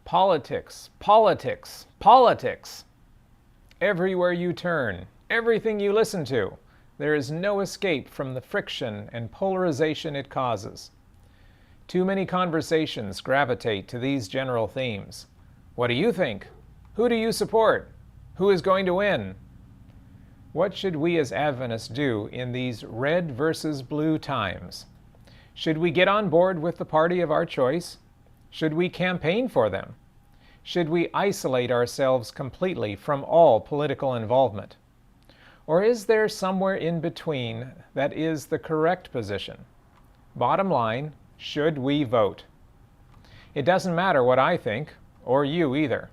Politics, politics, politics. Everywhere you turn, everything you listen to, there is no escape from the friction and polarization it causes. Too many conversations gravitate to these general themes. What do you think? Who do you support? Who is going to win? What should we as Adventists do in these red versus blue times? Should we get on board with the party of our choice? Should we campaign for them? Should we isolate ourselves completely from all political involvement? Or is there somewhere in between that is the correct position? Bottom line, should we vote? It doesn't matter what I think, or you either.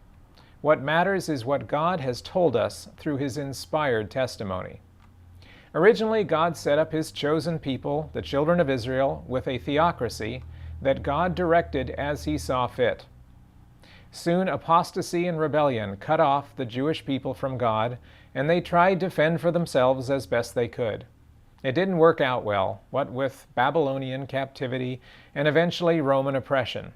What matters is what God has told us through His inspired testimony. Originally, God set up His chosen people, the children of Israel, with a theocracy that God directed as He saw fit. Soon apostasy and rebellion cut off the Jewish people from God, and they tried to fend for themselves as best they could. It didn't work out well, what with Babylonian captivity and eventually Roman oppression.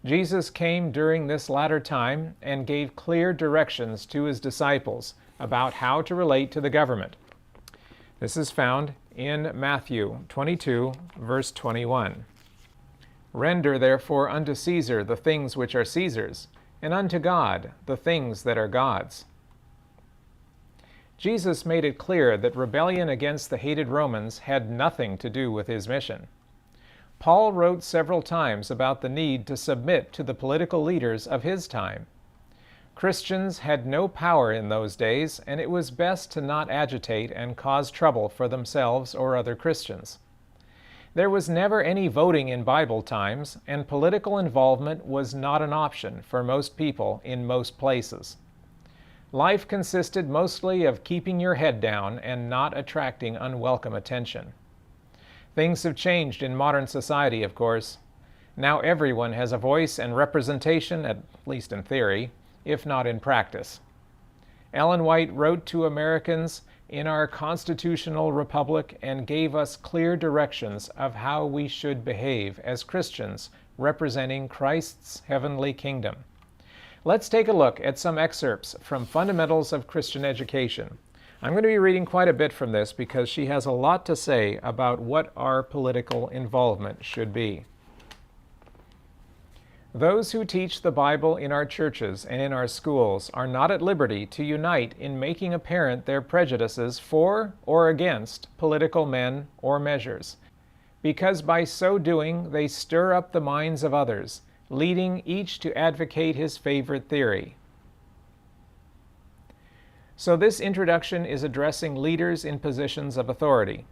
Jesus came during this latter time and gave clear directions to His disciples about how to relate to the government. This is found in Matthew 22, verse 21. Render therefore unto Caesar the things which are Caesar's, and unto God the things that are God's. Jesus made it clear that rebellion against the hated Romans had nothing to do with His mission. Paul wrote several times about the need to submit to the political leaders of his time. Christians had no power in those days, and it was best to not agitate and cause trouble for themselves or other Christians. There was never any voting in Bible times, and political involvement was not an option for most people in most places. Life consisted mostly of keeping your head down and not attracting unwelcome attention. Things have changed in modern society, of course. Now everyone has a voice and representation, at least in theory, if not in practice. Ellen White wrote to Americans in our constitutional republic and gave us clear directions of how we should behave as Christians representing Christ's heavenly kingdom. Let's take a look at some excerpts from Fundamentals of Christian Education. I'm going to be reading quite a bit from this because she has a lot to say about what our political involvement should be. Those who teach the Bible in our churches and in our schools are not at liberty to unite in making apparent their prejudices for or against political men or measures, because by so doing they stir up the minds of others, leading each to advocate his favorite theory. So this introduction is addressing leaders in positions of authority.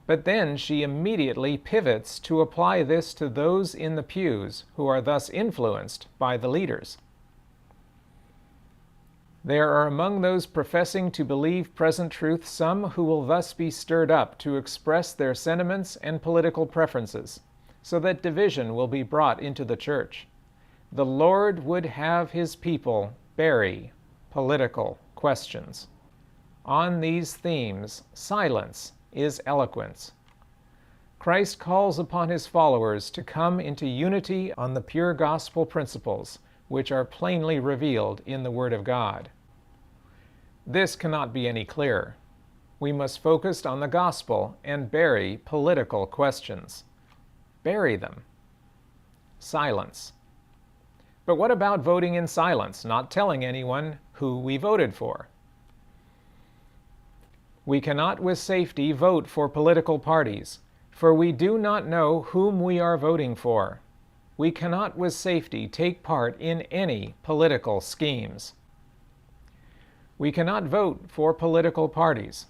But then she immediately pivots to apply this to those in the pews who are thus influenced by the leaders. There are among those professing to believe present truth some who will thus be stirred up to express their sentiments and political preferences, so that division will be brought into the church. The Lord would have His people bury political questions. On these themes, silence is eloquence. Christ calls upon His followers to come into unity on the pure gospel principles, which are plainly revealed in the Word of God. This cannot be any clearer. We must focus on the gospel and bury political questions. Bury them. Silence. But what about voting in silence, not telling anyone who we voted for? We cannot with safety vote for political parties, for we do not know whom we are voting for. We cannot with safety take part in any political schemes. We cannot vote for political parties.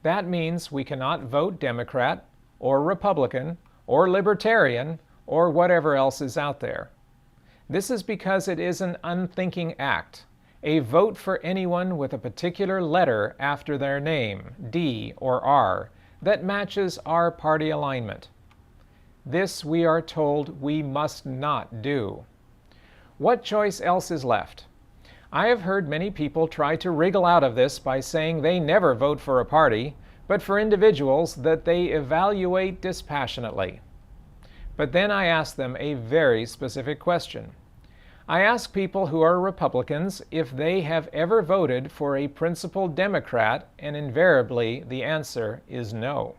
That means we cannot vote Democrat or Republican or Libertarian or whatever else is out there. This is because it is an unthinking act, a vote for anyone with a particular letter after their name, D or R, that matches our party alignment. This, we are told, we must not do. What choice else is left? I have heard many people try to wriggle out of this by saying they never vote for a party, but for individuals that they evaluate dispassionately. But then I ask them a very specific question. I ask people who are Republicans if they have ever voted for a principled Democrat, and invariably the answer is no.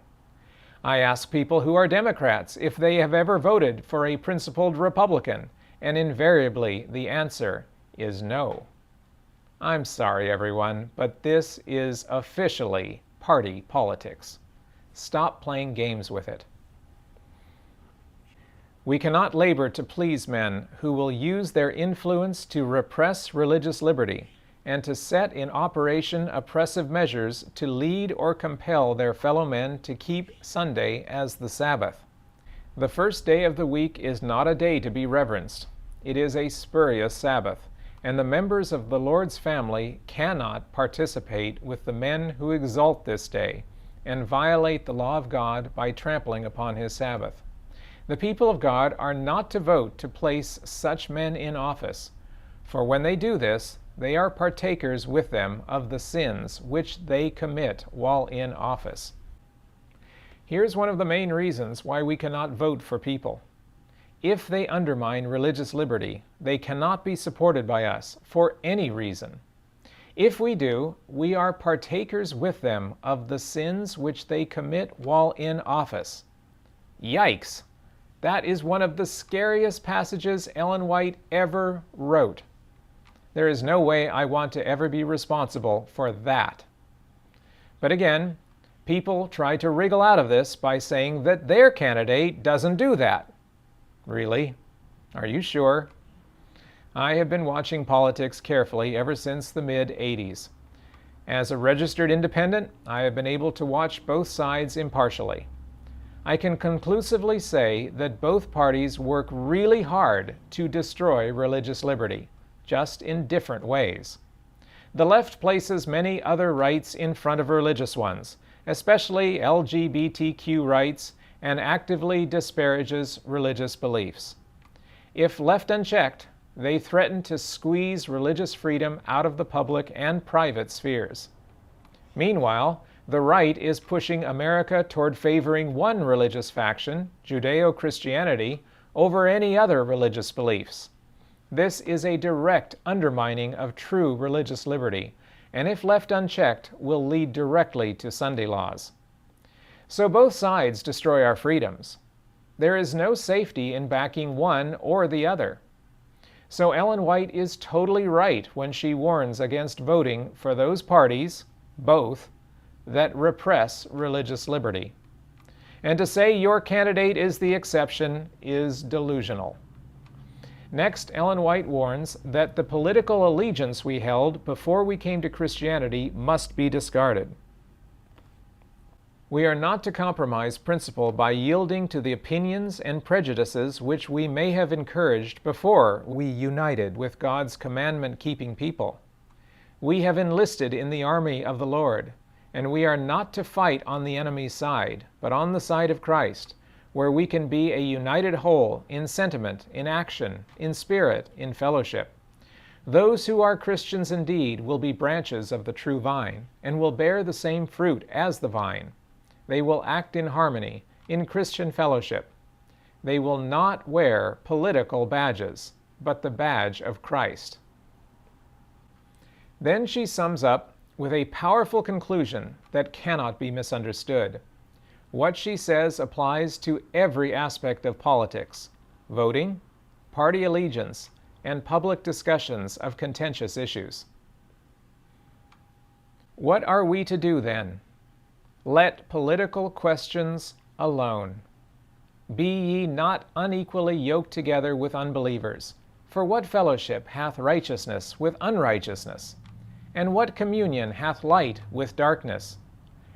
I ask people who are Democrats if they have ever voted for a principled Republican, and invariably the answer is no. I'm sorry, everyone, but this is officially party politics. Stop playing games with it. We cannot labor to please men who will use their influence to repress religious liberty and to set in operation oppressive measures to lead or compel their fellow men to keep Sunday as the Sabbath. The first day of the week is not a day to be reverenced. It is a spurious Sabbath, and the members of the Lord's family cannot participate with the men who exalt this day and violate the law of God by trampling upon his Sabbath. The people of God are not to vote to place such men in office, for when they do this, they are partakers with them of the sins which they commit while in office. Here's one of the main reasons why we cannot vote for people. If they undermine religious liberty, they cannot be supported by us for any reason. If we do, we are partakers with them of the sins which they commit while in office. Yikes! That is one of the scariest passages Ellen White ever wrote. There is no way I want to ever be responsible for that. But again, people try to wriggle out of this by saying that their candidate doesn't do that. Really? Are you sure? I have been watching politics carefully ever since the mid-'80s. As a registered independent, I have been able to watch both sides impartially. I can conclusively say that both parties work really hard to destroy religious liberty, just in different ways. The left places many other rights in front of religious ones, especially LGBTQ rights, and actively disparages religious beliefs. If left unchecked, they threaten to squeeze religious freedom out of the public and private spheres. Meanwhile, the right is pushing America toward favoring one religious faction, Judeo-Christianity, over any other religious beliefs. This is a direct undermining of true religious liberty, and if left unchecked, will lead directly to Sunday laws. So both sides destroy our freedoms. There is no safety in backing one or the other. So Ellen White is totally right when she warns against voting for those parties, both, that repress religious liberty. And to say your candidate is the exception is delusional. Next, Ellen White warns that the political allegiance we held before we came to Christianity must be discarded. We are not to compromise principle by yielding to the opinions and prejudices which we may have encouraged before we united with God's commandment-keeping people. We have enlisted in the army of the Lord, and we are not to fight on the enemy's side, but on the side of Christ, where we can be a united whole in sentiment, in action, in spirit, in fellowship. Those who are Christians indeed will be branches of the true vine, and will bear the same fruit as the vine. They will act in harmony, in Christian fellowship. They will not wear political badges, but the badge of Christ. Then she sums up with a powerful conclusion that cannot be misunderstood. What she says applies to every aspect of politics: voting, party allegiance, and public discussions of contentious issues. What are we to do then? Let political questions alone. Be ye not unequally yoked together with unbelievers. For what fellowship hath righteousness with unrighteousness? And what communion hath light with darkness?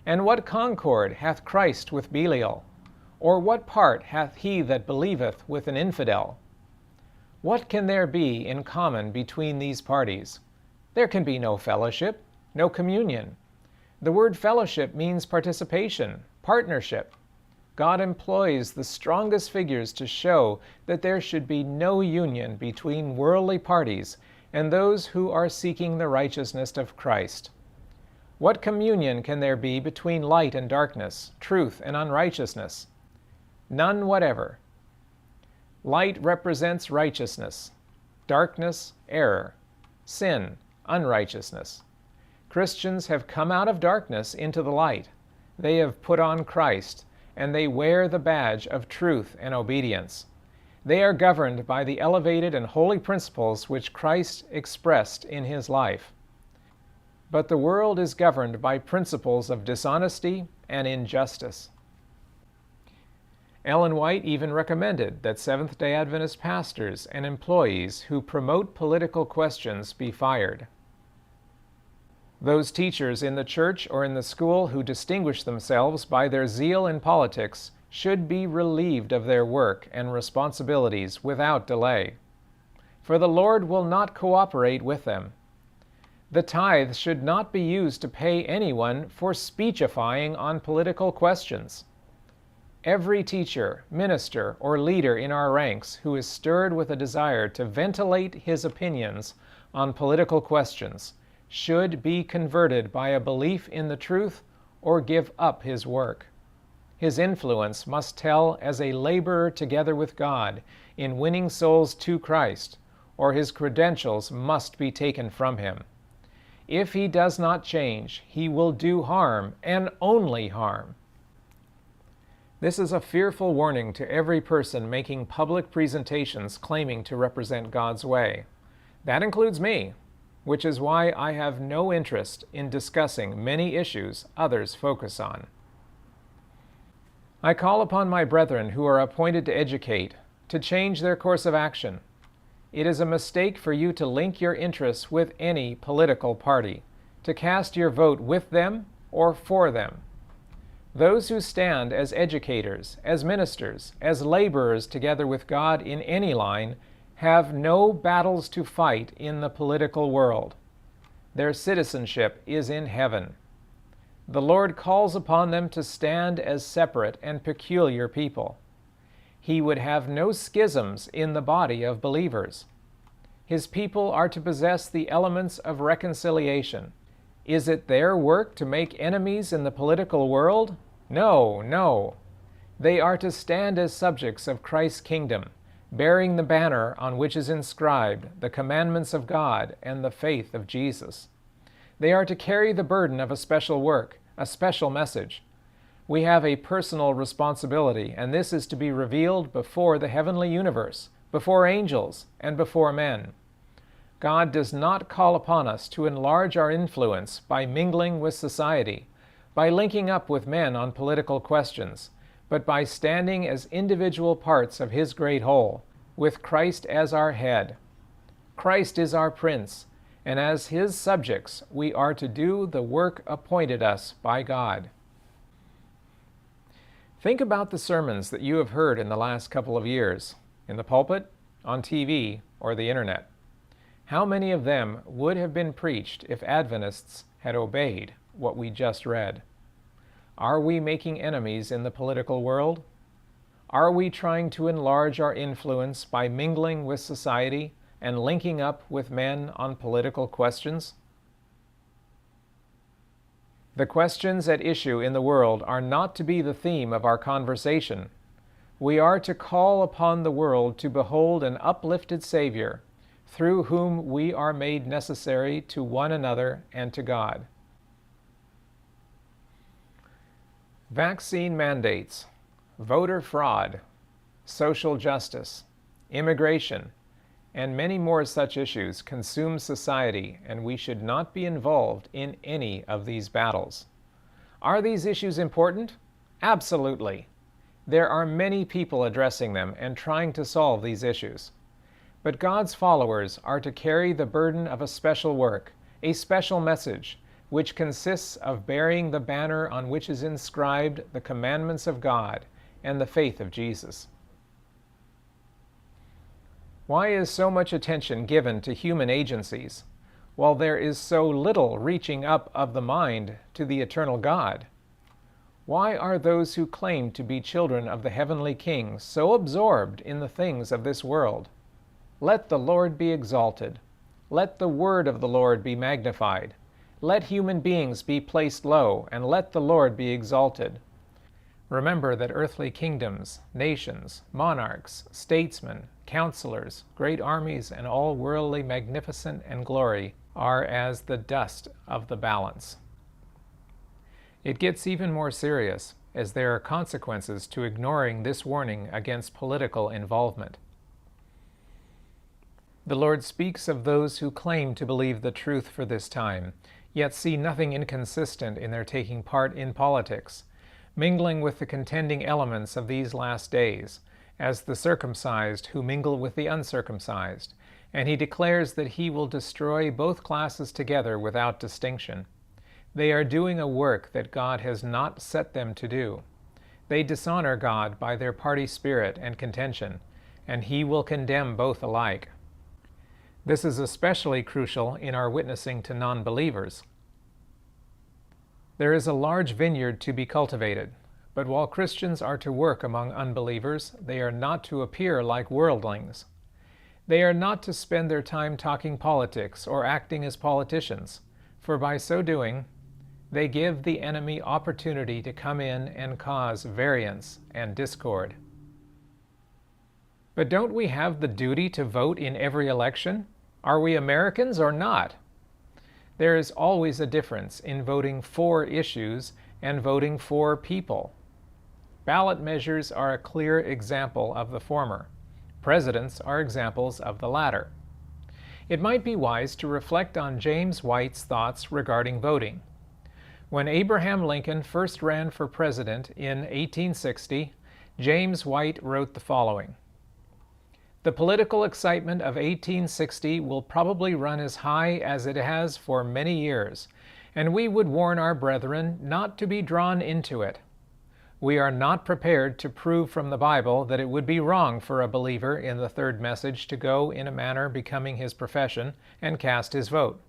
And what concord hath Christ with Belial? Or what part hath he that believeth with an infidel? What can there be in common between these parties? There can be no fellowship, no communion. The word fellowship means participation, partnership. God employs the strongest figures to show that there should be no union between worldly parties and those who are seeking the righteousness of Christ. What communion can there be between light and darkness, truth and unrighteousness? None whatever. Light represents righteousness, darkness, error, sin, unrighteousness. Christians have come out of darkness into the light. They have put on Christ, and they wear the badge of truth and obedience. They are governed by the elevated and holy principles which Christ expressed in his life. But the world is governed by principles of dishonesty and injustice. Ellen White even recommended that Seventh-day Adventist pastors and employees who promote political questions be fired. Those teachers in the church or in the school who distinguish themselves by their zeal in politics should be relieved of their work and responsibilities without delay, for the Lord will not cooperate with them. The tithe should not be used to pay anyone for speechifying on political questions. Every teacher, minister, or leader in our ranks who is stirred with a desire to ventilate his opinions on political questions should be converted by a belief in the truth or give up his work. His influence must tell as a laborer together with God in winning souls to Christ, or his credentials must be taken from him. If he does not change, he will do harm, and only harm. This is a fearful warning to every person making public presentations claiming to represent God's way. That includes me, which is why I have no interest in discussing many issues others focus on. I call upon my brethren who are appointed to educate to change their course of action. It is a mistake for you to link your interests with any political party, to cast your vote with them or for them. Those who stand as educators, as ministers, as laborers together with God in any line have no battles to fight in the political world. Their citizenship is in heaven. The Lord calls upon them to stand as separate and peculiar people. He would have no schisms in the body of believers. His people are to possess the elements of reconciliation. Is it their work to make enemies in the political world? No, no. They are to stand as subjects of Christ's kingdom, bearing the banner on which is inscribed the commandments of God and the faith of Jesus. They are to carry the burden of a special work, a special message. We have a personal responsibility, and this is to be revealed before the heavenly universe, before angels, and before men. God does not call upon us to enlarge our influence by mingling with society, by linking up with men on political questions, but by standing as individual parts of His great whole, with Christ as our head. Christ is our Prince, and as His subjects we are to do the work appointed us by God. Think about the sermons that you have heard in the last couple of years, in the pulpit, on TV, or the internet. How many of them would have been preached if Adventists had obeyed what we just read? Are we making enemies in the political world? Are we trying to enlarge our influence by mingling with society and linking up with men on political questions? The questions at issue in the world are not to be the theme of our conversation. We are to call upon the world to behold an uplifted Savior, through whom we are made necessary to one another and to God. Vaccine mandates, voter fraud, social justice, immigration, and many more such issues consume society, and we should not be involved in any of these battles. Are these issues important? Absolutely. There are many people addressing them and trying to solve these issues. But God's followers are to carry the burden of a special work, a special message, which consists of bearing the banner on which is inscribed the commandments of God and the faith of Jesus. Why is so much attention given to human agencies, while there is so little reaching up of the mind to the eternal God? Why are those who claim to be children of the heavenly King so absorbed in the things of this world? Let the Lord be exalted. Let the word of the Lord be magnified. Let human beings be placed low, and let the Lord be exalted. Remember that earthly kingdoms, nations, monarchs, statesmen, counselors, great armies, and all worldly magnificence and glory are as the dust of the balance. It gets even more serious, as there are consequences to ignoring this warning against political involvement. The Lord speaks of those who claim to believe the truth for this time, yet see nothing inconsistent in their taking part in politics, mingling with the contending elements of these last days, as the circumcised who mingle with the uncircumcised, and he declares that he will destroy both classes together without distinction. They are doing a work that God has not set them to do. They dishonor God by their party spirit and contention, and he will condemn both alike. This is especially crucial in our witnessing to non-believers. There is a large vineyard to be cultivated, but while Christians are to work among unbelievers, they are not to appear like worldlings. They are not to spend their time talking politics or acting as politicians, for by so doing, they give the enemy opportunity to come in and cause variance and discord. But don't we have the duty to vote in every election? Are we Americans or not? There is always a difference in voting for issues and voting for people. Ballot measures are a clear example of the former. Presidents are examples of the latter. It might be wise to reflect on James White's thoughts regarding voting. When Abraham Lincoln first ran for president in 1860, James White wrote the following: "The political excitement of 1860 will probably run as high as it has for many years, and we would warn our brethren not to be drawn into it. We are not prepared to prove from the Bible that it would be wrong for a believer in the third message to go in a manner becoming his profession and cast his vote.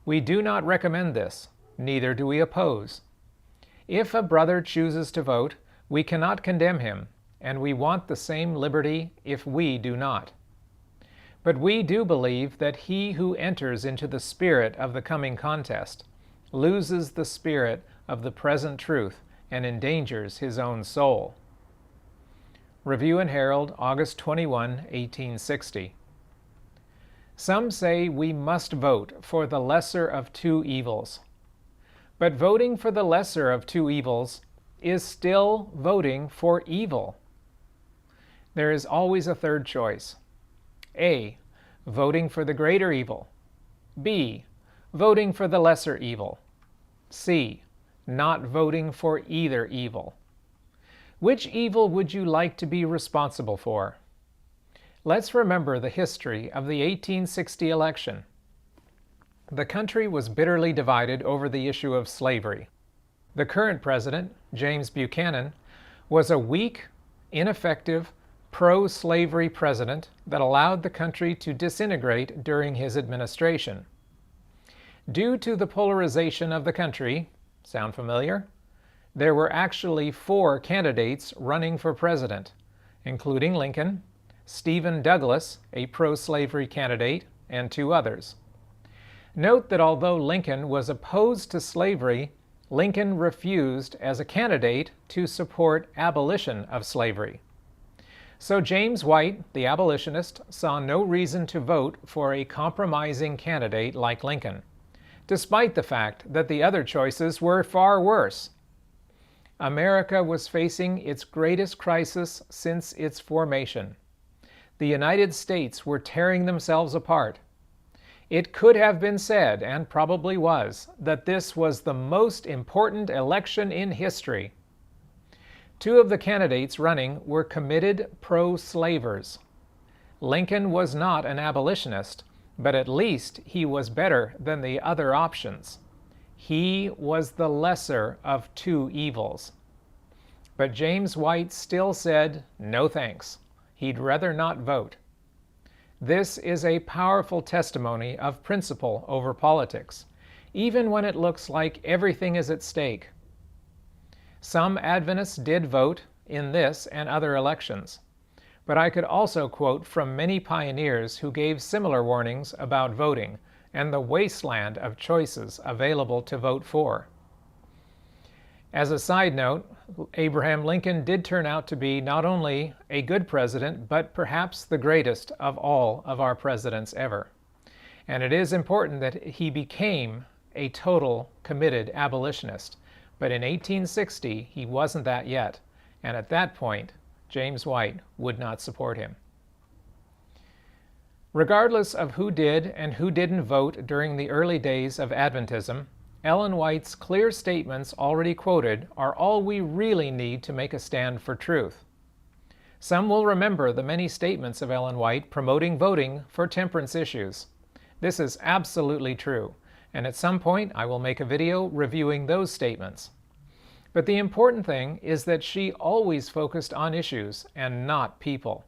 We do not recommend this, neither do we oppose. If a brother chooses to vote, we cannot condemn him, and we want the same liberty if we do not. But we do believe that he who enters into the spirit of the coming contest loses the spirit of the present truth and endangers his own soul." Review and Herald, August 21, 1860. Some say we must vote for the lesser of two evils. But voting for the lesser of two evils is still voting for evil. There is always a third choice. A. Voting for the greater evil. B. Voting for the lesser evil. C. Not voting for either evil. Which evil would you like to be responsible for? Let's remember the history of the 1860 election. The country was bitterly divided over the issue of slavery. The current president, James Buchanan, was a weak, ineffective, pro-slavery president that allowed the country to disintegrate during his administration. Due to the polarization of the country, sound familiar? There were actually 4 candidates running for president, including Lincoln, Stephen Douglas, a pro-slavery candidate, and 2 others. Note that although Lincoln was opposed to slavery, Lincoln refused as a candidate to support abolition of slavery. So James White, the abolitionist, saw no reason to vote for a compromising candidate like Lincoln, despite the fact that the other choices were far worse. America was facing its greatest crisis since its formation. The United States were tearing themselves apart. It could have been said, and probably was, that this was the most important election in history. 2 of the candidates running were committed pro-slavers. Lincoln was not an abolitionist, but at least he was better than the other options. He was the lesser of 2 evils. But James White still said, no thanks. He'd rather not vote. This is a powerful testimony of principle over politics, even when it looks like everything is at stake. Some Adventists did vote in this and other elections, But I could also quote from many pioneers who gave similar warnings about voting and the wasteland of choices available to vote for. As a side note, Abraham Lincoln did turn out to be not only a good president, but perhaps the greatest of all of our presidents ever. And it is important that he became a total committed abolitionist. But in 1860, he wasn't that yet. And at that point, James White would not support him. Regardless of who did and who didn't vote during the early days of Adventism, Ellen White's clear statements already quoted are all we really need to make a stand for truth. Some will remember the many statements of Ellen White promoting voting for temperance issues. This is absolutely true, and at some point I will make a video reviewing those statements. But the important thing is that she always focused on issues and not people.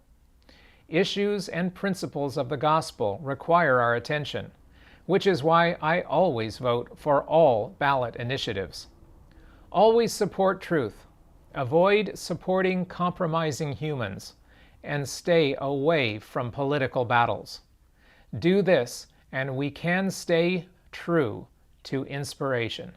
Issues and principles of the gospel require our attention, which is why I always vote for all ballot initiatives. Always support truth, avoid supporting compromising humans, and stay away from political battles. Do this, and we can stay true to inspiration.